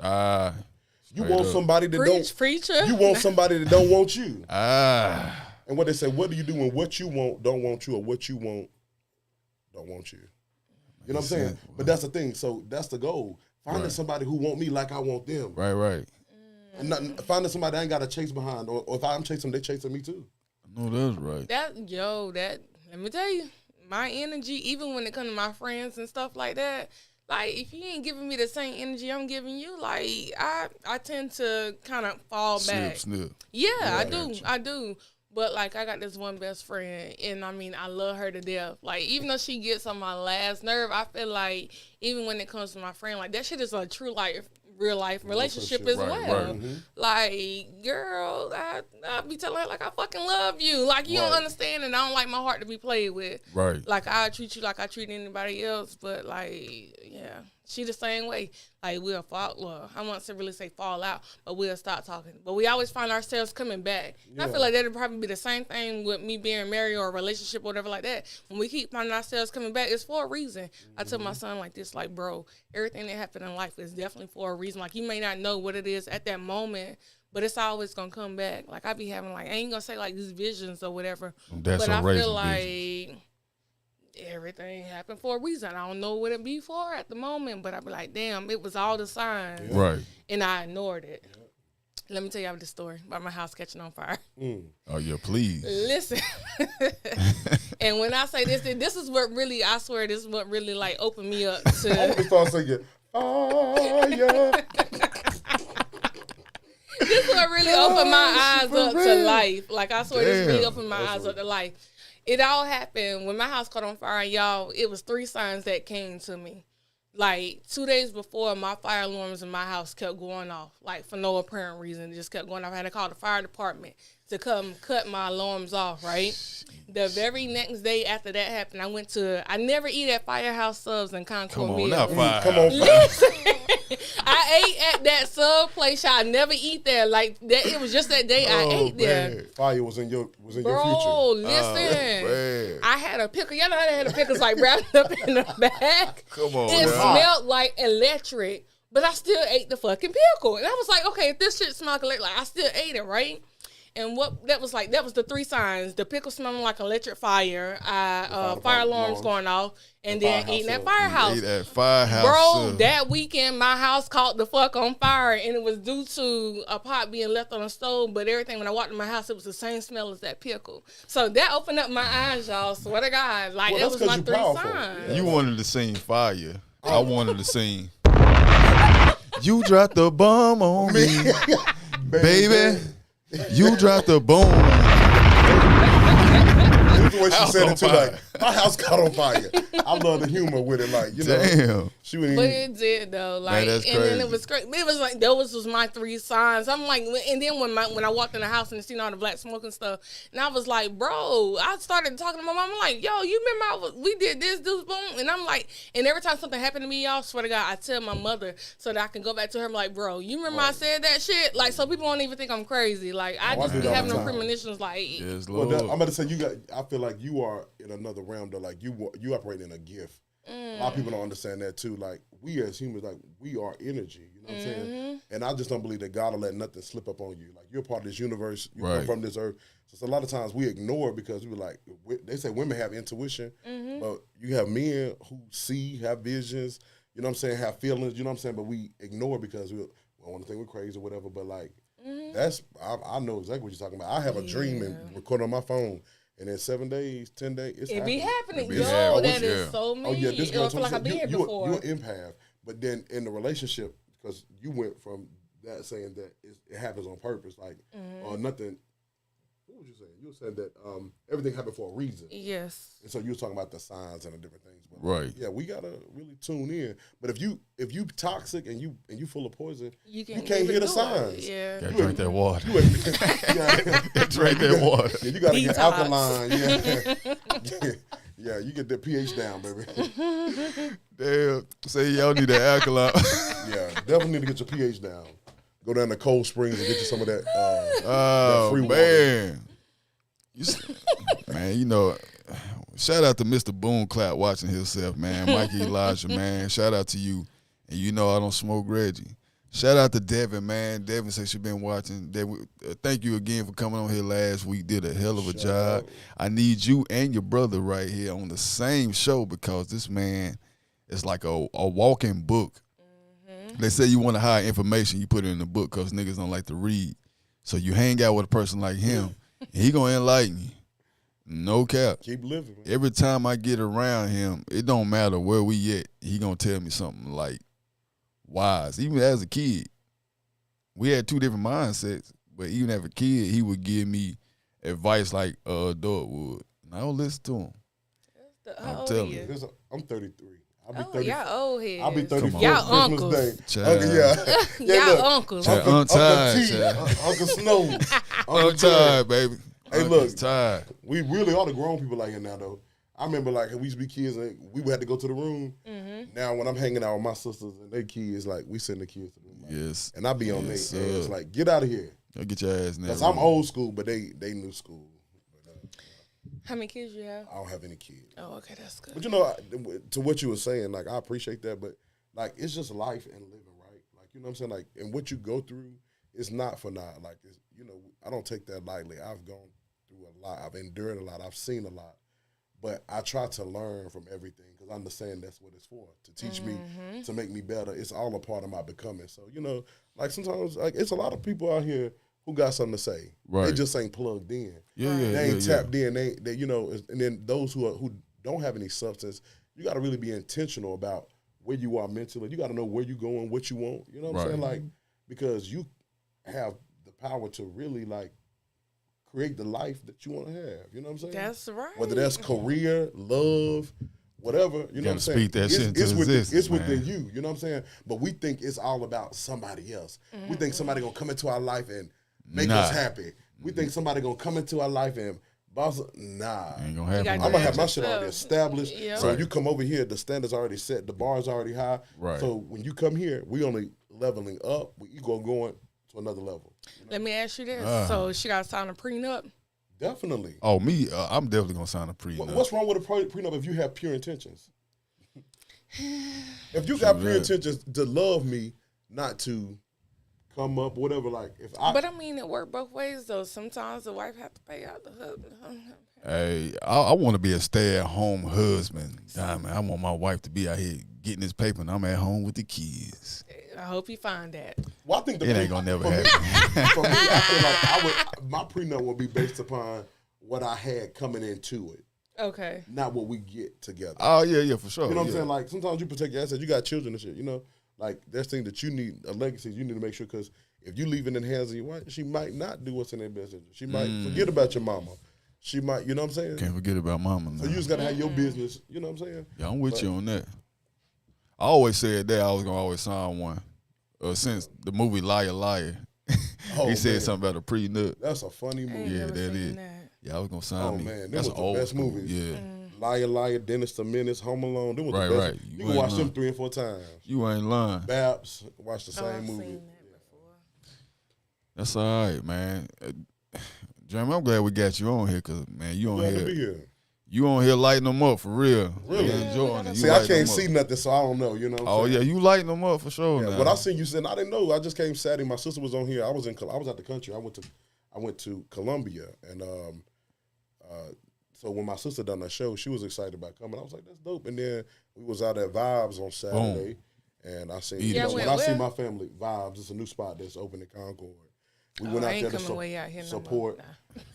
You want up. Somebody that preacher. You want somebody that don't want you. And what they say, what do you do when what you want don't want you, or what you want don't want you? You know what I'm saying? But that's the thing. So that's the goal. Finding somebody who want me like I want them. Right. And finding somebody I ain't got to chase behind, or if I'm chasing them, they chasing me too. No, that's right. Let me tell you, my energy, even when it comes to my friends and stuff like that, like, if you ain't giving me the same energy I'm giving you, like, I tend to kind of fall back. Snip. Yeah, I do. But, like, I got this one best friend, and, I mean, I love her to death. Like, even though she gets on my last nerve, I feel like even when it comes to my friend, like, that shit is a true life, real life relationship as well. Right. Mm-hmm. Like, girl, I be telling her, like, I fucking love you. Like, you don't understand, and I don't like my heart to be played with. Right. Like, I treat you like I treat anybody else, but, like, yeah. She the same way. Like, we'll fall. Well, I won't really say fall out, but we'll stop talking. But we always find ourselves coming back. Yeah. I feel like that'll probably be the same thing with me being married or a relationship or whatever like that. When we keep finding ourselves coming back, it's for a reason. I tell my son like this, like, bro, everything that happened in life is definitely for a reason. Like, you may not know what it is at that moment, but it's always going to come back. Like, I be having, like, I ain't going to say, like, these visions or whatever. That's but I feel like vision. Everything happened for a reason. I don't know what it be for at the moment, but I be like, damn, it was all the signs. Yeah. Right. And I ignored it. Yeah. Let me tell y'all this story about my house catching on fire. Oh, yeah, please. Listen. And when I say this is what really, I swear, this is what really, like, opened me up to. I want to start singing, fire. This is what really opened my eyes up to life. Like, I swear, this really opened my eyes up to life. It all happened when my house caught on fire, and y'all, it was 3 signs that came to me. Like, 2 days before, my fire alarms in my house kept going off, like, for no apparent reason. It just kept going off. I had to call the fire department to come cut my alarms off, right? The very next day after that happened, I never eat at Firehouse Subs in Concord. Come on, Mill. not Firehouse. Come on, Listen, I ate at that sub place. I never eat there. Like that, it was just that day I ate there. Fire was in your future. Bro, listen. I had a pickle. Y'all know how they had a pickles like wrapped up in the bag. Come on, it smelled like electric, but I still ate the fucking pickle. And I was like, okay, if this shit smelled like I still ate it, right? And that was the 3 signs: the pickle smelling like electric fire, fire alarms going off, and then eating at Firehouse. Eat at Firehouse. Bro, that weekend my house caught the fuck on fire, and it was due to a pot being left on the stove. But everything when I walked in my house, it was the same smell as that pickle. So that opened up my eyes, y'all. Swear to God, like that was my 3 signs. You wanted to sing fire. I wanted to sing. You dropped the bomb on me, baby. You dropped the bomb. This is the way she said it too. Like, my house caught on fire. I love the humor with it. Like, you know, damn. She wouldn't but it did though. Like, man, that's and crazy. then it was crazy. It was like those was my 3 signs. I'm like, and then when I walked in the house and seen all the black smoke and stuff, and I was like, bro, I started talking to my mom. I'm like, yo, you remember we did this, boom, and I'm like, and every time something happened to me, y'all, swear to God, I tell my mother so that I can go back to her. I'm like, bro, you remember I said that shit? Like, so people don't even think I'm crazy. Like, I just be having no premonitions. Like, yes, Lord. Well, I'm about to say I feel like you are in another realm though. Like you operate in a gift. A lot of people don't understand that too. Like we as humans, like we are energy. You know what I'm saying? And I just don't believe that God will let nothing slip up on you. Like you're part of this universe. You come from this earth. So a lot of times we ignore it because we like they say women have intuition, but you have men who have visions. You know what I'm saying? Have feelings. You know what I'm saying? But we ignore it because we want to think we're crazy or whatever. But like that's I know exactly what you're talking about. I have a dream and record on my phone. And in 7 days, 10 days, it be happening. It Yo, that is so me. Oh yeah, this girl I feel like I've been here before. You're an empath, but then in the relationship, because you went from that saying that it happens on purpose, like or nothing. What was you saying? You were saying that everything happened for a reason. Yes. And so you were talking about the signs and the different things. But right. Yeah, we gotta really tune in. But if you toxic and you full of poison, you can't hear the signs. Yeah. Gotta drink that water. Drink that water. Yeah, you gotta get alkaline. Yeah. Yeah, you get the pH down, baby. Damn. Say y'all need that alkaline. Yeah, definitely need to get your pH down. Go down to Cold Springs and get you some of that. Oh, that free man. Man, you know, shout out to Mr. Boone Clap watching himself, man. Mikey Elijah, man. Shout out to you. And you know I don't smoke Reggie. Shout out to Devin, man. Devin says she's been watching. Thank you again for coming on here last week. Did a hell of a job. I need you and your brother right here on the same show because this man is like a walking book. They say you want to hide information, you put it in the book because niggas don't like to read. So you hang out with a person like him, and he going to enlighten you. No cap. Keep living, man. Every time I get around him, it don't matter where we at, he going to tell me something like wise. Even as a kid, we had 2 different mindsets, but even as a kid, he would give me advice like an adult would. And I don't listen to him. I'm telling you. I'm 33. Y'all old heads. I'll be 34 y'all Christmas Day. Y'all uncles. Uncle Snow. I'm tired, baby. Hey, look. Tired. We really are the grown people out here now, though. I remember like we used to be kids and we had to go to the room. Now when I'm hanging out with my sisters and their kids, like we send the kids to the room. Like, yes. And I be on their ass like, get out of here. Go get your ass in there. Because I'm old school, but they new school. How many kids you have? I don't have any kids. Oh, okay, that's good. But you know, to what you were saying, like I appreciate that, but like it's just life and living, right? Like you know what I'm saying, like and what you go through is not for naught. Like it's, you know, I don't take that lightly. I've gone through a lot. I've endured a lot. I've seen a lot, but I try to learn from everything because I understand that's what it's for, to teach me, to make me better. It's all a part of my becoming. So you know, like sometimes, like it's a lot of people out here who got something to say. Right. They just ain't plugged in. They ain't tapped in. They you know, and then those who don't have any substance, you got to really be intentional about where you are mentally. You got to know where you're going, what you want. You know what I'm saying? Like, because you have the power to really like create the life that you want to have. You know what I'm saying? That's right. Whether that's career, love, whatever. You know what I'm saying? Speak that shit into existence, it's within you. You know what I'm saying? But we think it's all about somebody else. We think somebody gonna come into our life and make us happy. We think somebody gonna come into our life and boss. Nah, ain't gonna happen. I'm gonna have my shit already established. So when you come over here, the standard's already set, the bar's already high. Right. So when you come here, we only leveling up. We going to another level. You know? Let me ask you this: so she got to sign a prenup? Definitely. Oh, me, I'm definitely gonna sign a prenup. What's wrong with a prenup if you have pure intentions? If you got pure intentions to love me, not to come up, whatever. Like but I mean, it worked both ways though. Sometimes the wife have to pay out the husband. Hey, I want to be a stay-at-home husband. Man, I want my wife to be out here getting this paper, and I'm at home with the kids. I hope you find that. Well, I think it ain't gonna never happen. For me, I feel like my prenup would be based upon what I had coming into it. Okay. Not what we get together. Oh yeah, for sure. You know what I'm saying? Like sometimes you protect your assets. You got children and shit. You know, like there's things that you need, a legacy you need to make sure, because if you leave it in the hands of your wife, she might not do what's in their best interest. She might forget about your mama. She might, you know what I'm saying? Can't forget about mama now. So you just got to have your business, you know what I'm saying? Yeah, I'm with you on that. I always said that I was going to always sign one. Since the movie Liar Liar, he said something about a prenup. That's a funny movie. Yeah, that is. Yeah, I was going to sign me. Oh, man, that's was the best movies. Yeah. Liar Liar, Dennis the Menace, Home Alone. Them was the best. Right. You can watch them 3 and 4 times. You ain't lying. Babs, watch the same movie. That's all right, man. Jeremy, I'm glad we got you on here, because, man, you on here. To be here. You on here lighting them up for real. Really? Enjoying it. See, I can't see nothing, so I don't know. You know what I'm saying? Yeah, you lighting them up for sure. Yeah, now. but I seen you saying I didn't know. I just came Saturday. My sister was on here. I was out the country. I went to Colombia, and so when my sister done that show, she was excited about coming. I was like, that's dope. And then we was out at Vibes on Saturday, and I seen when I see my family, Vibes, it's a new spot that's open in Concord. We went out there to support.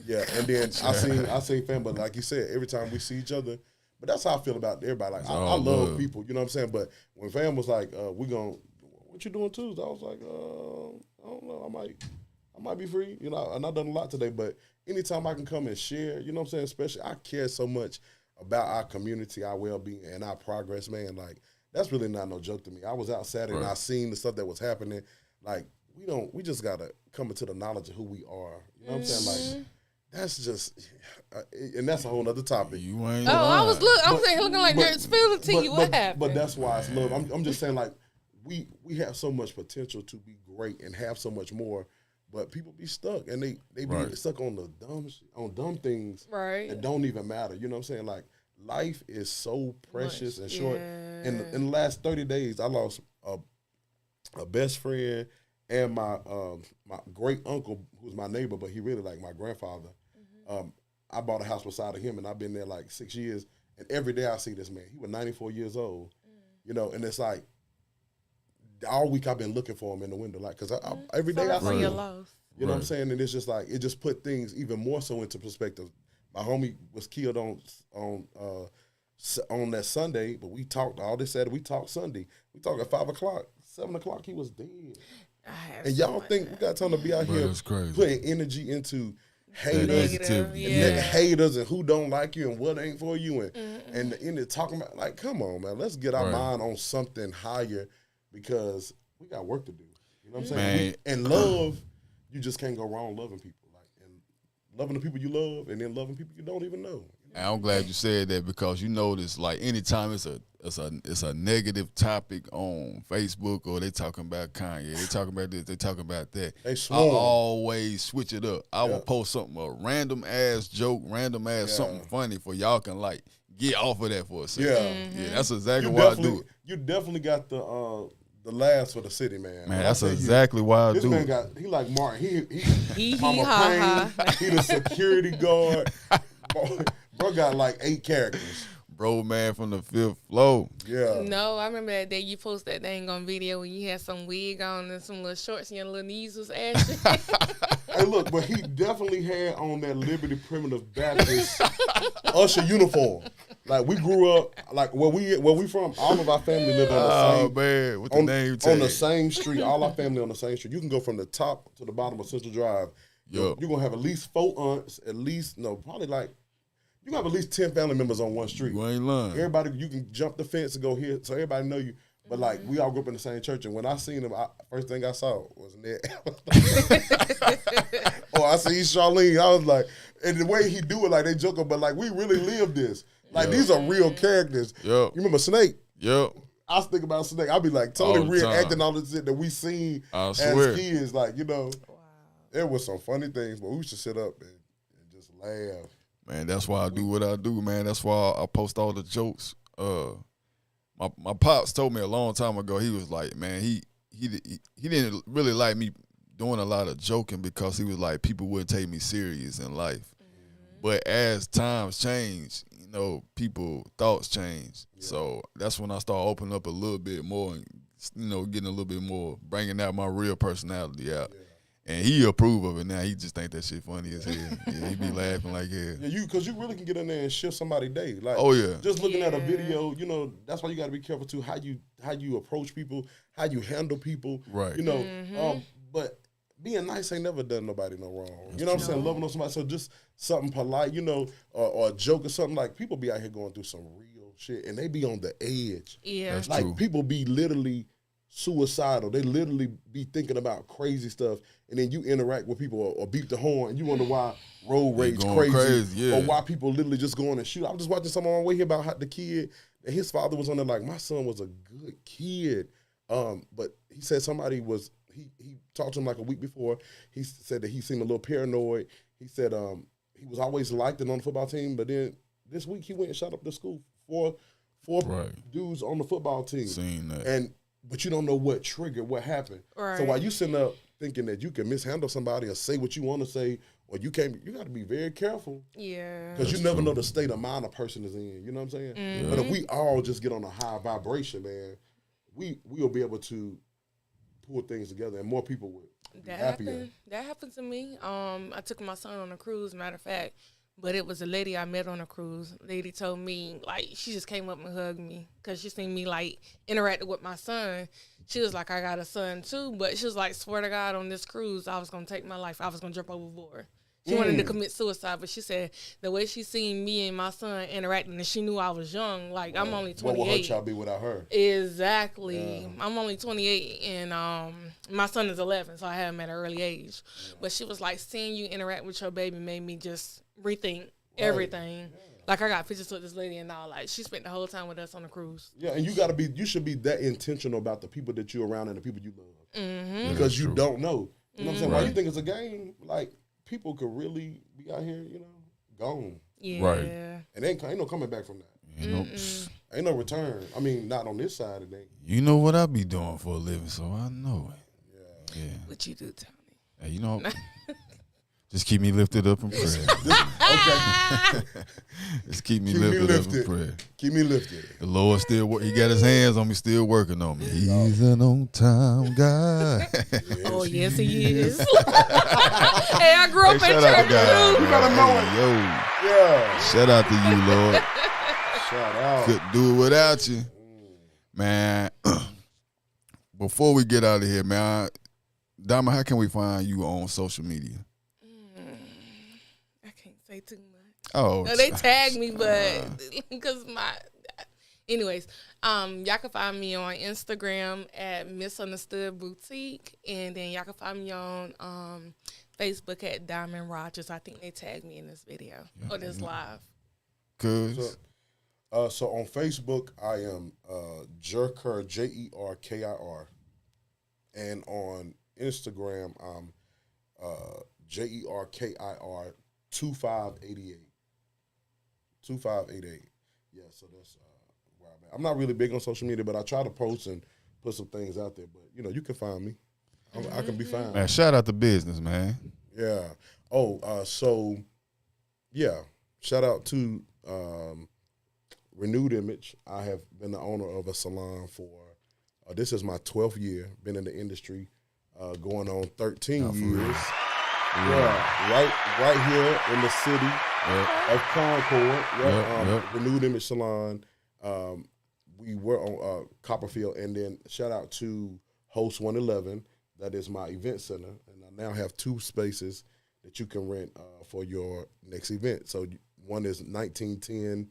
Yeah, and then I seen family, but like you said, every time we see each other, but that's how I feel about everybody. Like I love people, you know what I'm saying? But when fam was like, what you doing Tuesday? I was like, I don't know, I might be free, you know, and I've done a lot today, but anytime I can come and share, you know what I'm saying? Especially I care so much about our community, our well-being, and our progress, man. Like, that's really not no joke to me. I was out Saturday and I seen the stuff that was happening. Like, we just gotta come into the knowledge of who we are. You know what I'm saying? Like, that's just, and that's a whole other topic. You ain't. I was looking like spill it to you. What happened? But that's why it's love. I'm just saying, like, we have so much potential to be great and have so much more, but people be stuck and they be stuck on the dumb things that don't even matter. You know what I'm saying? Like, life is so precious and short. And in the last 30 days, I lost a best friend and my great uncle, who's my neighbor, but he really like my grandfather. I bought a house beside of him, and I've been there like 6 years. And every day I see this man. He was 94 years old, you know. And it's like all week I've been looking for him in the window, like, because every day I see him. You know what I'm saying? And it's just like, it just put things even more so into perspective. My homie was killed on that Sunday, but we talked all this Saturday. We talked Sunday. We talked at 5 o'clock, 7 o'clock. He was dead. And y'all think we got time to be out here putting energy into haters and who don't like you and what ain't for you and talking about, like, come on, man, let's get our mind on something higher, because we got work to do. You know what I'm saying? And love, you just can't go wrong loving people, like, and loving the people you love, and then loving people you don't even know. You And I'm glad you said that because you notice, like, anytime it's a negative topic on Facebook or they talking about Kanye, they talking about this, they talking about that. They I always switch it up. I will post something, a random ass joke, random ass something funny for y'all can like get off of that for a second. Yeah, that's exactly why I do it. You definitely got the last for the city, man. Man, that's exactly why I do it. This man he like Martin. He Mama Payne. He the security guard. Bro got like 8 characters. Bro, man, from the 5th floor. Yeah. No, I remember that day you posted that dang on video when you had some wig on and some little shorts and your little knees was ashy. Hey, look, but he definitely had on that Liberty Primitive Baptist usher uniform. Like, we grew up, like, where we from, all of our family lived on the same. Man, with the name tag. On the same street, all our family on the same street. You can go from the top to the bottom of Central Drive. You're going to have at least 4 aunts, probably like, you have at least 10 family members on one street. You ain't lying. Everybody, you can jump the fence and go here, so everybody know you. But like, we all grew up in the same church, and when I seen him, first thing I saw was Ned. I see Charlene. I was like, and the way he do it, like they joking, but like we really live this. Like these are real characters. You remember Snake? Yep. I was thinking about Snake. I'll be like totally reenacting all this shit that we seen as kids. Like, there was some funny things, but we used to sit up and just laugh. Man, that's why I do what I do, man. That's why I post all the jokes. My pops told me a long time ago, he was like, man, he didn't really like me doing a lot of joking because he was like, people wouldn't take me serious in life. But as times change, people thoughts change. So that's when I start opening up a little bit more and, getting a little bit more, bringing out my real personality out. And he approve of it now. He just think that shit funny as hell. He be laughing like hell. Yeah, because you really can get in there and shift somebody's day. Like, just looking at a video, that's why you got to be careful too. How you approach people, how you handle people. Right. But being nice ain't never done nobody no wrong. You know what I'm saying? Loving on somebody. So just something polite, or a joke or something. Like, people be out here going through some real shit, and they be on the edge. Yeah, that's like true. People be literally suicidal. They literally be thinking about crazy stuff, and then you interact with people or beat the horn, and you wonder why road rage crazy or why people literally just going and shoot. I was just watching someone on the way here about how the kid, and his father was on there like, my son was a good kid, but he said somebody was, he talked to him like a week before. He said that he seemed a little paranoid. He said he was always liked and on the football team, but then this week he went and shot up the school. Four dudes on the football team. Seen that. But you don't know what triggered, what happened. Right. So while you sitting up thinking that you can mishandle somebody or say what you want to say, or you got to be very careful. Yeah. Because you never know the state of mind a person is in. You know what I'm saying? But if we all just get on a high vibration, man, we'll be able to pull things together, and more people would be happier. That happened to me. I took my son on a cruise, matter of fact. But it was a lady I met on a cruise. Lady told me, like, she just came up and hugged me because she seen me, like, interacting with my son. She was like, I got a son, too. But she was like, swear to God, on this cruise, I was going to take my life. I was going to jump overboard. She wanted to commit suicide, but she said the way she seen me and my son interacting, and she knew I was young. Like, I'm only 28. What would her child be without her? Exactly. Yeah. I'm only 28, and my son is 11, so I had him at an early age. Yeah. But she was like, seeing you interact with your baby made me just rethink everything. Yeah. Like, I got pictures with this lady and all. Like, she spent the whole time with us on the cruise. Yeah, and you should be that intentional about the people that you're around and the people you love. Because you don't know. You know what I'm saying? Why you think it's a game? Like, people could really be out here, gone. Yeah. Right. And ain't no coming back from that. Ain't no return. I mean, not on this side of the day. You know what I be doing for a living, so I know it. Yeah. What you do, Tony? Hey, just keep me lifted up in prayer. Okay. Just keep me lifted up in prayer. Keep me lifted. The Lord he got his hands on me, still working on me. He's an on-time God. Oh, yes, he is. Hey, I grew up in church, too. You gotta know it. Yo. Yeah. Shout out to you, Lord. Shout out. Couldn't do it without you. Man, before we get out of here, man, Diamond, how can we find you on social media? Say too much. Oh, no, they tag me, but because anyways, y'all can find me on Instagram at Misunderstood Boutique, and then y'all can find me on Facebook at Diamond Rogers. I think they tagged me in this video or this live. cuz? So on Facebook, I am Jerkir, Jerkir. And on Instagram, I'm Jerkir 2588. 2588. Yeah, so that's where I'm at. I'm not really big on social media, but I try to post and put some things out there. But, you can find me. I can be found. Man, shout out to business, man. Yeah. Shout out to Renewed Image. I have been the owner of a salon for, this is my 12th year, been in the industry, going on 13 years. Yeah, right here in the city of Concord. Renewed Image Salon. We were on Copperfield, and then shout out to Host 111. That is my event center, and I now have 2 spaces that you can rent for your next event. So one is 1910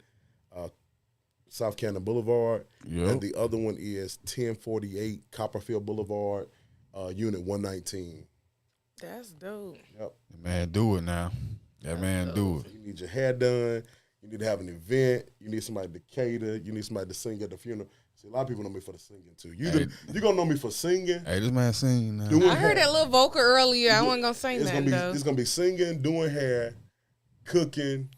South Cannon Boulevard, and the other one is 1048 Copperfield Boulevard, Unit 119. That's dope. Yep. Man, do it now. Do it. So you need your hair done. You need to have an event. You need somebody to cater. You need somebody to sing at the funeral. See, a lot of people know me for the singing, too. You're going to know me for singing. Hey, this man singing now. I heard that little vocal earlier. I wasn't going to sing that, though. It's going to be singing, doing hair, cooking,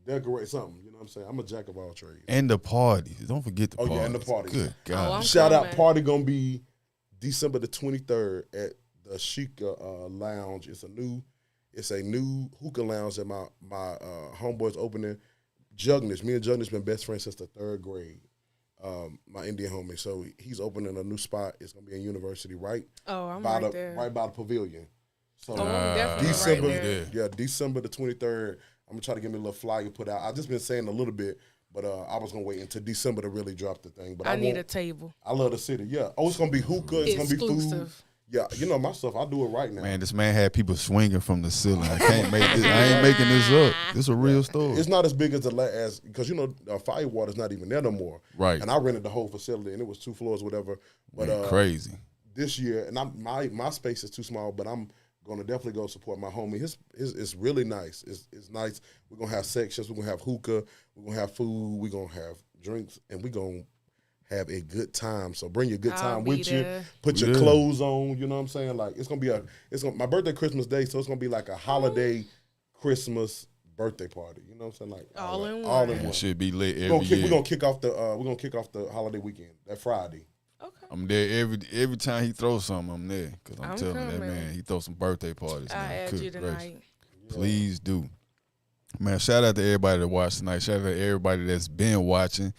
decorate something. You know what I'm saying? I'm a jack of all trades. And the parties. Don't forget the parties. Oh, yeah, and the parties. Good God. Shout out, party going to be December the 23rd at the Chica Lounge. It's a new hookah lounge that my homeboy's opening. Jugnish. Me and Jugnish been best friends since the 3rd grade. My Indian homie. So he's opening a new spot. It's gonna be in University, right? Oh, I'm by right there. Right by the pavilion. So definitely December, right there. yeah, December the 23rd. I'm gonna try to get me a little flyer put out. I've just been saying a little bit, but I was gonna wait until December to really drop the thing. But I need a table. I love the city. Yeah. Oh, it's gonna be hookah. It's Exclusive. gonna be food. Yeah, my stuff. I do it right now. Man, this man had people swinging from the ceiling. I can't make this. I ain't making this up. This is a real story. It's not as big as because Firewater's not even there no more. Right. And I rented the whole facility, and it was 2 floors, whatever. But man, crazy. This year, and my space is too small, but I'm gonna definitely go support my homie. It's really nice. It's nice. We're gonna have sections. We're gonna have hookah. We're gonna have food. We're gonna have drinks, and we're gonna have a good time. So bring your good time with you. Put your clothes on. You know what I'm saying? Like it's gonna be my birthday, Christmas Day, so it's gonna be like a holiday Christmas birthday party. You know what I'm saying? Like all in one. It should be lit every year. We're gonna kick off the holiday weekend that Friday. Okay. I'm there every time he throws something. I'm there because I'm telling that man he throws some birthday parties. I add you tonight. Please do. Man, shout out to everybody that watched tonight. Shout out to everybody that's been watching.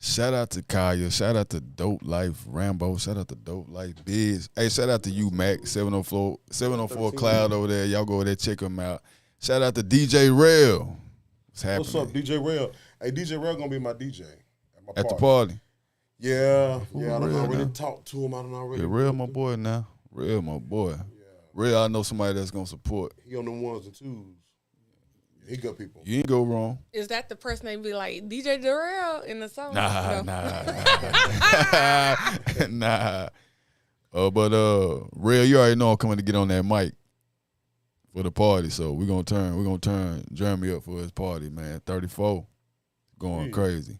Shout out to Kaya. Shout out to Dope Life Rambo. Shout out to Dope Life Biz. Hey, shout out to you, Mac. 704 Cloud over there. Y'all go over there, check him out. Shout out to DJ Rail. What's happening? What's up, DJ Rail? Hey, DJ Rail gonna be my DJ at the party. Yeah. I done already talked to him. I done already. Yeah, Rail my boy now. Rail my boy. Yeah. Rail, I know somebody that's gonna support. He on them 1s and 2s. He good people. You ain't go wrong. Is that the person they be like, DJ Darrell in the song? Nah. But Rail, you already know I'm coming to get on that mic for the party. So we're gonna turn Jeremy up for his party, man. 34. Going crazy.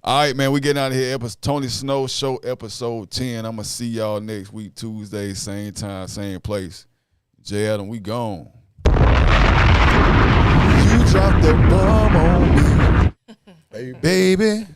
All right, man, we getting out of here. Tony Snow Show, episode 10. I'm gonna see y'all next week, Tuesday, same time, same place. J. Adam, we gone. You dropped the bomb on me, baby.